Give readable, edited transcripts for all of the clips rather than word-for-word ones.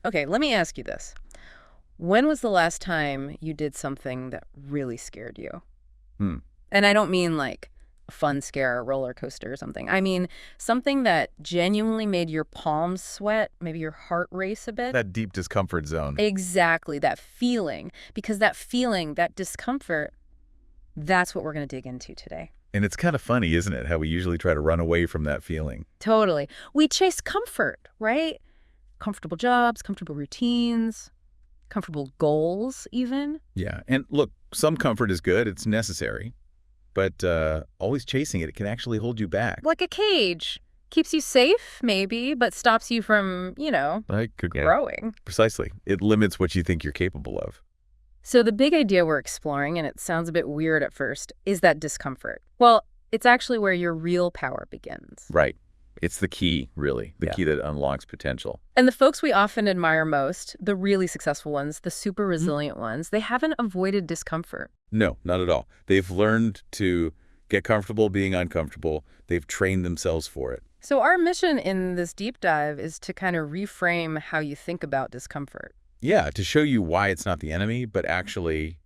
Okay, let me ask you this. When was the last time you did something that really scared you? Hmm. And I don't mean like a fun scare, a roller coaster or something. I mean something that genuinely made your palms sweat, maybe your heart race a bit. That deep discomfort zone. Exactly, that feeling. Because that feeling, that discomfort, that's what we're going to dig into today. And it's kind of funny, isn't it, how we usually try to run away from that feeling. Totally. We chase comfort, right? Comfortable jobs, comfortable routines, comfortable goals even. Yeah. And look, some comfort is good. It's necessary. But always chasing it, it can actually hold you back. Like a cage. Keeps you safe, maybe, but stops you from, growing. Precisely. It limits what you think you're capable of. So the big idea we're exploring, and it sounds a bit weird at first, is that discomfort. Well, it's actually where your real power begins. Right. It's the key, really. The key that unlocks potential. And the folks we often admire most, the really successful ones, the super resilient ones, they haven't avoided discomfort. No, not at all. They've learned to get comfortable being uncomfortable. They've trained themselves for it. So our mission in this deep dive is to kind of reframe how you think about discomfort. Yeah, to show you why it's not the enemy, but actually,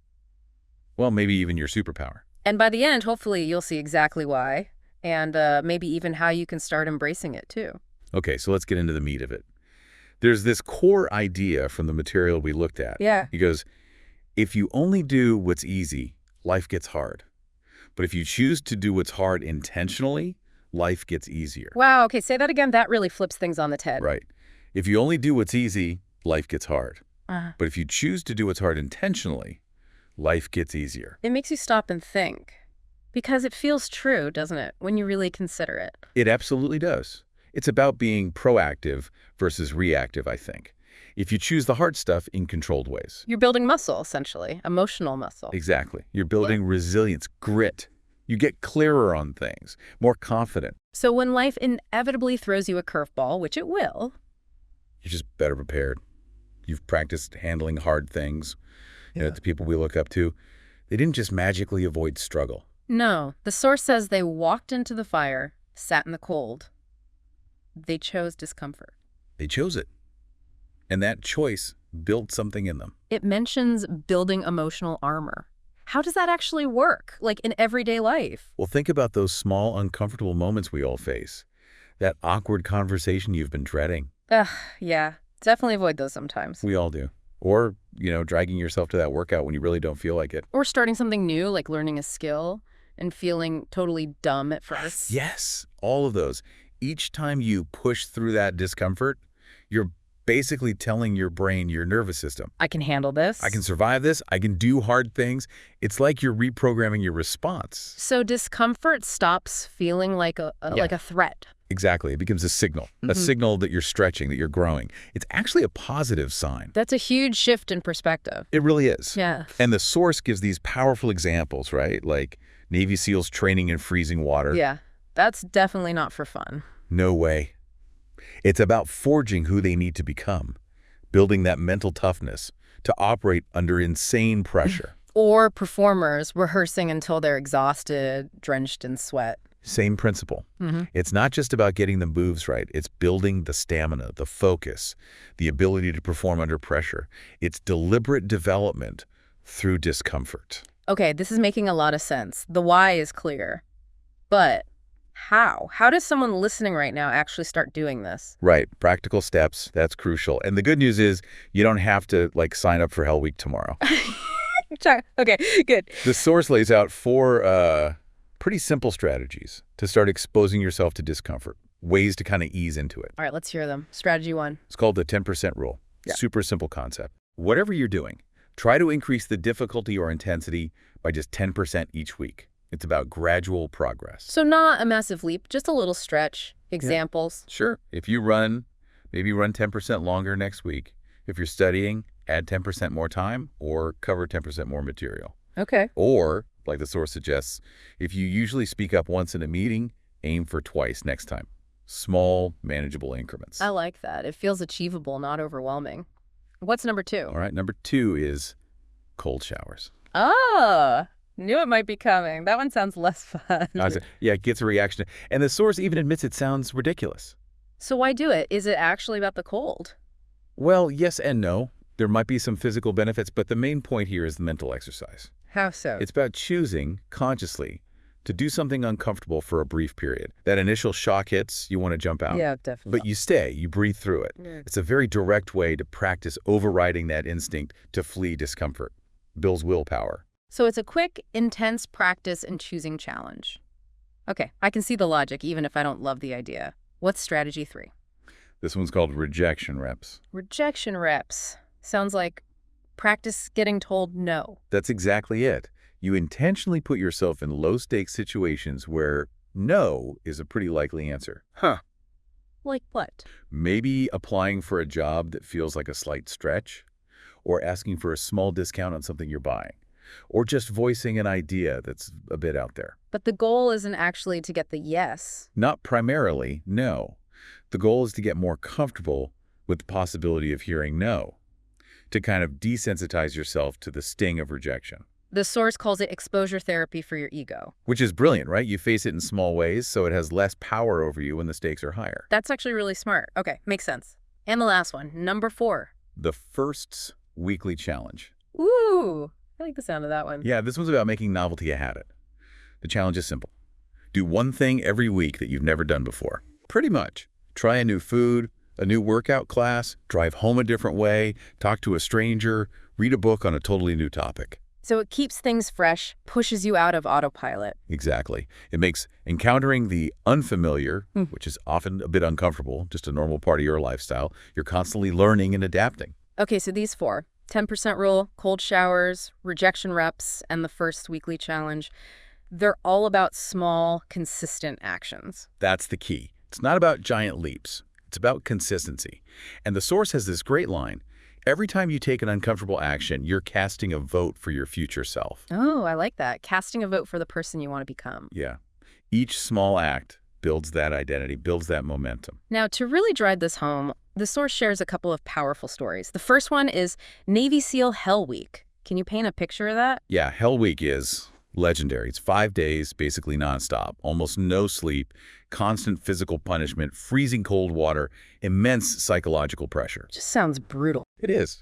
well, maybe even your superpower. And by the end, hopefully, you'll see exactly why, and maybe even how you can start embracing it, too. Okay, so let's get into the meat of it. There's this core idea from the material we looked at. Yeah. He goes, if you only do what's easy, life gets hard. But if you choose to do what's hard intentionally, life gets easier. Wow, okay, say that again. That really flips things on its head. Right. If you only do what's easy, life gets hard. But if you choose to do what's hard intentionally, life gets easier. It makes you stop and think. Because it feels true, doesn't it, when you really consider it? It absolutely does. It's about being proactive versus reactive, I think. If you choose the hard stuff in controlled ways. You're building muscle, essentially, emotional muscle. Exactly. You're building resilience, grit. You get clearer on things, more confident. So when life inevitably throws you a curveball, which it will, you're just better prepared. You've practiced handling hard things. You know, the people we look up to, they didn't just magically avoid struggle. No. The source says they walked into the fire, sat in the cold. They chose discomfort. They chose it. And that choice built something in them. It mentions building emotional armor. How does that actually work, like in everyday life? Well, think about those small, uncomfortable moments we all face. That awkward conversation you've been dreading. Yeah. Definitely avoid those sometimes. We all do. Or, dragging yourself to that workout when you really don't feel like it. Or starting something new, like learning a skill, and feeling totally dumb at first. Yes, all of those. Each time you push through that discomfort, you're basically telling your brain, your nervous system, I can handle this. I can survive this. I can do hard things. It's like you're reprogramming your response. So discomfort stops feeling like a threat. Exactly. It becomes a signal that you're stretching, that you're growing. It's actually a positive sign. That's a huge shift in perspective. It really is. Yeah. And the source gives these powerful examples, right? Like Navy SEALs training in freezing water. Yeah. That's definitely not for fun. No way. It's about forging who they need to become, building that mental toughness to operate under insane pressure. Or performers rehearsing until they're exhausted, drenched in sweat. Same principle. It's not just about getting the moves right. It's building the stamina, the focus, the ability to perform under pressure. It's deliberate development through discomfort. Okay, this is making a lot of sense. The why is clear. But how? How does someone listening right now actually start doing this? Right. Practical steps. That's crucial. And the good news is you don't have to sign up for Hell Week tomorrow. Okay, good. The source lays out 4 pretty simple strategies to start exposing yourself to discomfort, ways to kind of ease into it. All right, let's hear them. Strategy 1. It's called the 10% rule. Yeah. Super simple concept. Whatever you're doing, try to increase the difficulty or intensity by just 10% each week. It's about gradual progress. So not a massive leap, just a little stretch. Examples. Yeah. Sure. If you maybe run 10% longer next week. If you're studying, add 10% more time or cover 10% more material. Okay. Or, like the source suggests, if you usually speak up once in a meeting, aim for twice next time. Small, manageable increments. I like that. It feels achievable, not overwhelming. What's number 2? All right. Number 2 is cold showers. Oh, knew it might be coming. That one sounds less fun. Yeah, it gets a reaction. And the source even admits it sounds ridiculous. So why do it? Is it actually about the cold? Well, yes and no. There might be some physical benefits, but the main point here is the mental exercise. How so? It's about choosing, consciously, to do something uncomfortable for a brief period. That initial shock hits, you want to jump out. Yeah, definitely. But you stay, you breathe through it. Yeah. It's a very direct way to practice overriding that instinct to flee discomfort. Builds willpower. So it's a quick, intense practice and choosing challenge. Okay, I can see the logic, even if I don't love the idea. What's strategy 3? This one's called rejection reps. Rejection reps. Sounds like practice getting told no. That's exactly it. You intentionally put yourself in low-stakes situations where no is a pretty likely answer. Like what? Maybe applying for a job that feels like a slight stretch, or asking for a small discount on something you're buying, or just voicing an idea that's a bit out there. But the goal isn't actually to get the yes. Not primarily, no. The goal is to get more comfortable with the possibility of hearing no, to kind of desensitize yourself to the sting of rejection. The source calls it exposure therapy for your ego. Which is brilliant, right? You face it in small ways, so it has less power over you when the stakes are higher. That's actually really smart. Okay, makes sense. And the last one, number 4. The first's weekly challenge. Ooh, I like the sound of that one. Yeah, this one's about making novelty a habit. The challenge is simple. Do one thing every week that you've never done before. Pretty much. Try a new food, a new workout class, drive home a different way, talk to a stranger, read a book on a totally new topic. So it keeps things fresh, pushes you out of autopilot. Exactly. It makes encountering the unfamiliar, which is often a bit uncomfortable, just a normal part of your lifestyle. You're constantly learning and adapting. Okay, so these 4, 10% rule, cold showers, rejection reps, and the first weekly challenge, they're all about small, consistent actions. That's the key. It's not about giant leaps. It's about consistency. And the source has this great line. Every time you take an uncomfortable action, you're casting a vote for your future self. Oh, I like that. Casting a vote for the person you want to become. Yeah. Each small act builds that identity, builds that momentum. Now, to really drive this home, the source shares a couple of powerful stories. The first one is Navy SEAL Hell Week. Can you paint a picture of that? Yeah, Hell Week is legendary. It's 5 days, basically nonstop, almost no sleep, constant physical punishment, freezing cold water, immense psychological pressure. Just sounds brutal. It is.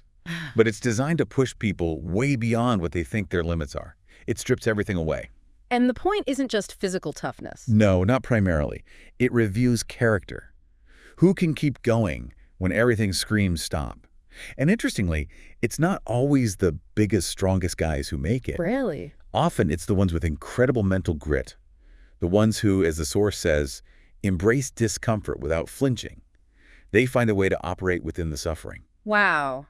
But it's designed to push people way beyond what they think their limits are. It strips everything away. And the point isn't just physical toughness. No, not primarily. It reviews character. Who can keep going when everything screams stop? And interestingly, it's not always the biggest, strongest guys who make it. Really? Often it's the ones with incredible mental grit. The ones who, as the source says, embrace discomfort without flinching. They find a way to operate within the suffering. Wow.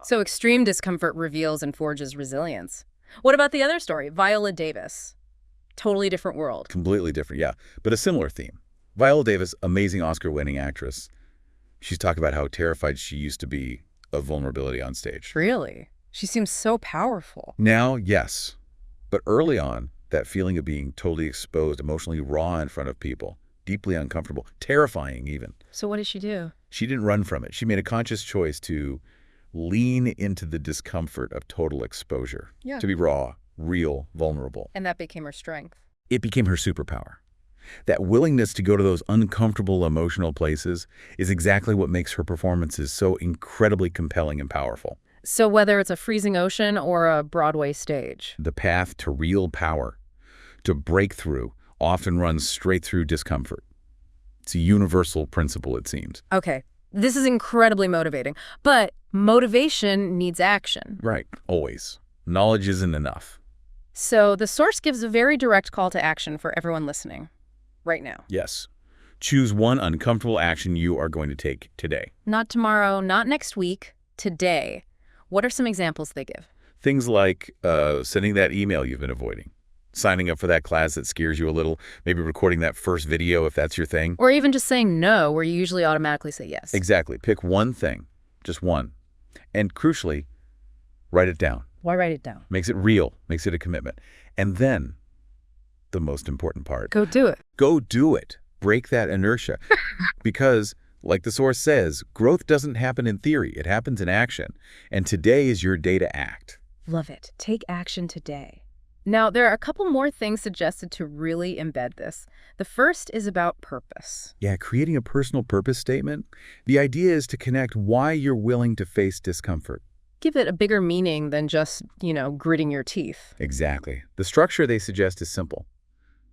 So extreme discomfort reveals and forges resilience. What about the other story, Viola Davis? Totally different world. Completely different, yeah, but a similar theme. Viola Davis, amazing Oscar-winning actress. She's talked about how terrified she used to be of vulnerability on stage. Really? She seems so powerful. Now, yes. But early on, that feeling of being totally exposed, emotionally raw in front of people, deeply uncomfortable, terrifying even. So what did she do? She didn't run from it. She made a conscious choice to lean into the discomfort of total exposure. Yeah. To be raw, real, vulnerable. And that became her strength. It became her superpower. That willingness to go to those uncomfortable emotional places is exactly what makes her performances so incredibly compelling and powerful. So whether it's a freezing ocean or a Broadway stage. The path to real power, to breakthrough, often runs straight through discomfort. It's a universal principle, it seems. Okay, this is incredibly motivating, but motivation needs action. Right, always. Knowledge isn't enough. So the source gives a very direct call to action for everyone listening right now. Yes. Choose one uncomfortable action you are going to take today. Not tomorrow, not next week, today. What are some examples they give? Things like sending that email you've been avoiding, signing up for that class that scares you a little, maybe recording that first video if that's your thing. Or even just saying no, where you usually automatically say yes. Exactly. Pick one thing, just one. And crucially, write it down. Why write it down? Makes it real, makes it a commitment. And then, the most important part. Go do it. Go do it. Break that inertia. Because, like the source says, growth doesn't happen in theory. It happens in action. And today is your day to act. Love it. Take action today. Now, there are a couple more things suggested to really embed this. The first is about purpose. Yeah, creating a personal purpose statement. The idea is to connect why you're willing to face discomfort. Give it a bigger meaning than just, gritting your teeth. Exactly. The structure they suggest is simple.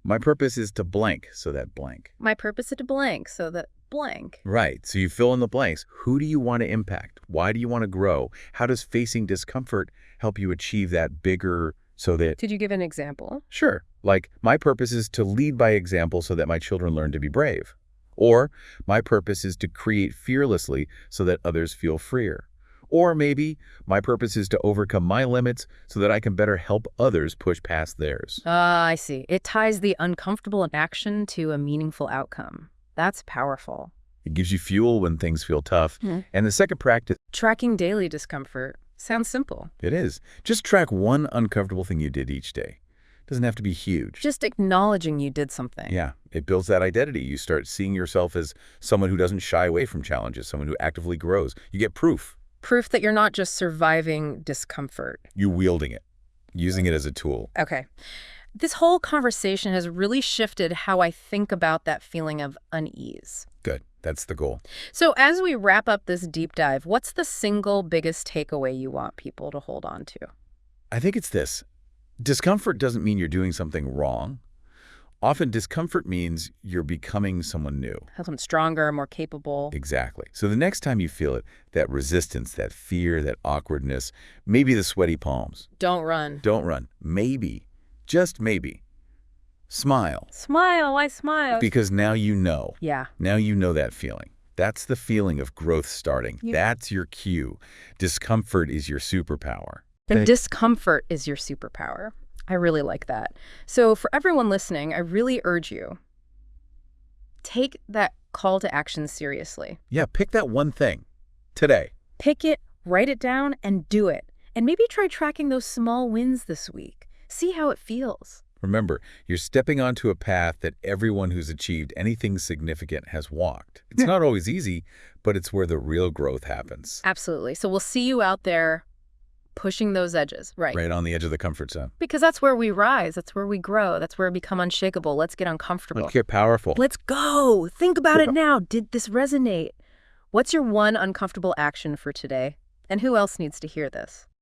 My purpose is to blank, so that blank. My purpose is to blank, so that blank. Right. So you fill in the blanks. Who do you want to impact? Why do you want to grow? How does facing discomfort help you achieve that bigger so that... Did you give an example? Sure. Like, my purpose is to lead by example so that my children learn to be brave. Or, my purpose is to create fearlessly so that others feel freer. Or maybe, my purpose is to overcome my limits so that I can better help others push past theirs. Ah, I see. It ties the uncomfortable action to a meaningful outcome. That's powerful. It gives you fuel when things feel tough. Hmm. And the second practice... Tracking daily discomfort. Sounds simple. It is. Just track one uncomfortable thing you did each day. Doesn't have to be huge. Just acknowledging you did something. Yeah, it builds that identity. You start seeing yourself as someone who doesn't shy away from challenges, someone who actively grows. You get proof. Proof that you're not just surviving discomfort. You wielding it, using it as a tool. Okay. This whole conversation has really shifted how I think about that feeling of unease. Good. That's the goal. So as we wrap up this deep dive, what's the single biggest takeaway you want people to hold on to? I think it's this. Discomfort doesn't mean you're doing something wrong. Often discomfort means you're becoming someone new. Someone stronger, more capable. Exactly. So the next time you feel it, that resistance, that fear, that awkwardness, maybe the sweaty palms. Don't run. Don't run. Maybe, just maybe, smile. Smile, I smile. Because now you know. Yeah. Now you know that feeling. That's the feeling of growth starting. Yeah. That's your cue. Discomfort is your superpower. And discomfort is your superpower. I really like that. So for everyone listening, I really urge you, take that call to action seriously. Yeah, pick that one thing today. Pick it, write it down, and do it. And maybe try tracking those small wins this week. See how it feels. Remember, you're stepping onto a path that everyone who's achieved anything significant has walked. It's not always easy, but it's where the real growth happens. Absolutely. So we'll see you out there pushing those edges. Right on the edge of the comfort zone. Because that's where we rise. That's where we grow. That's where we become unshakable. Let's get uncomfortable. Let's get powerful. Let's go. Think about it now. Did this resonate? What's your one uncomfortable action for today? And who else needs to hear this?